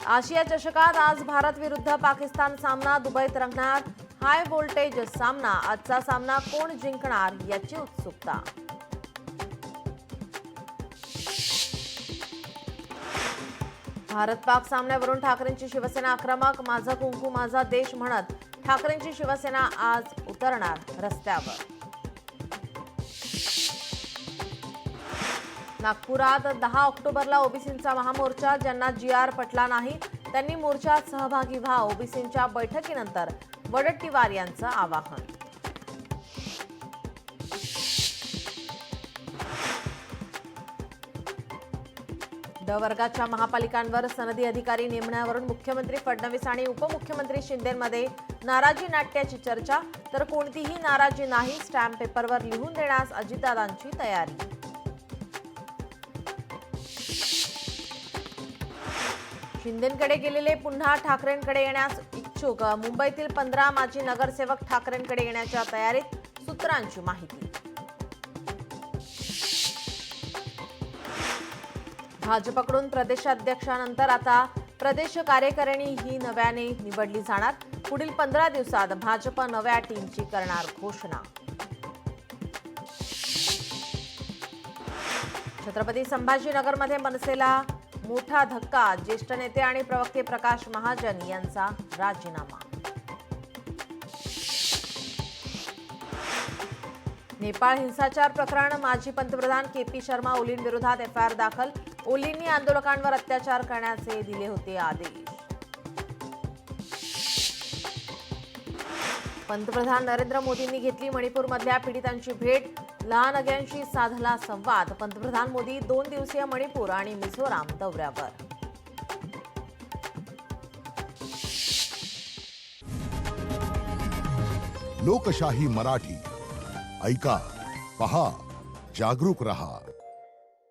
आशिया चषकात आज भारत विरुद्ध पाकिस्तान सामना दुबईत रंगणार. हाय व्होल्टेज सामना. आजचा सामना कोण जिंकणार याची उत्सुकता. भारत पाक सामन्यावरून ठाकरेंची शिवसेना आक्रमक. माझा कुंकू माझा देश म्हणत ठाकरेंची शिवसेना आज उतरणार रस्त्यावर. नागपुरात 10 ऑक्टोबरला ओबीसींचा महामोर्चा. ज्यांना GR पटला नाही त्यांनी मोर्चात सहभागी व्हा. ओबीसींच्या बैठकीनंतर वडट्टीवार यांचं आवाहन. ड वर्गाच्या महापालिकांवर सनदी अधिकारी नेमण्यावरून मुख्यमंत्री फडणवीस आणि उपमुख्यमंत्री शिंदेंमध्ये नाराजी नाट्याची चर्चा. तर कोणतीही नाराजी नाही, स्टॅम्प पेपरवर लिहून देण्यास अजितदादांची तयारी. शिंदेंकडे गेलेले पुन्हा ठाकरेंकडे येण्यास इच्छुक. मुंबईतील 15 माजी नगरसेवक ठाकरेंकडे येण्याच्या तयारीत. सूत्रांची माहिती. भाजपकडून प्रदेशाध्यक्षानंतर आता प्रदेश कार्यकारिणी ही नव्याने निवडली जाणार. पुढील 15 दिवसात भाजप नव्या टीमची करणार घोषणा. छत्रपती संभाजीनगरमध्ये मनसेला मोठा धक्का. ज्येष्ठ नेते आणि प्रवक्ते प्रकाश महाजन यांचा राजीनामा. नेपाळ हिंसाचार प्रकरण. माजी पंतप्रधान KP शर्मा ओलींविरोधात FIR दाखल. ओलींनी आंदोलकांवर अत्याचार करण्याचे दिले होते आदेश. पंतप्रधान नरेंद्र मोदींनी घेतली मणिपूरमधल्या पीडितांची भेट. लहानग्यांशी साधला संवाद. पंतप्रधान मोदी 2 दिवसीय मणिपूर आणि मिझोराम दौऱ्यावर. लोकशाही मराठी ऐका, पहा, जागरूक रहा.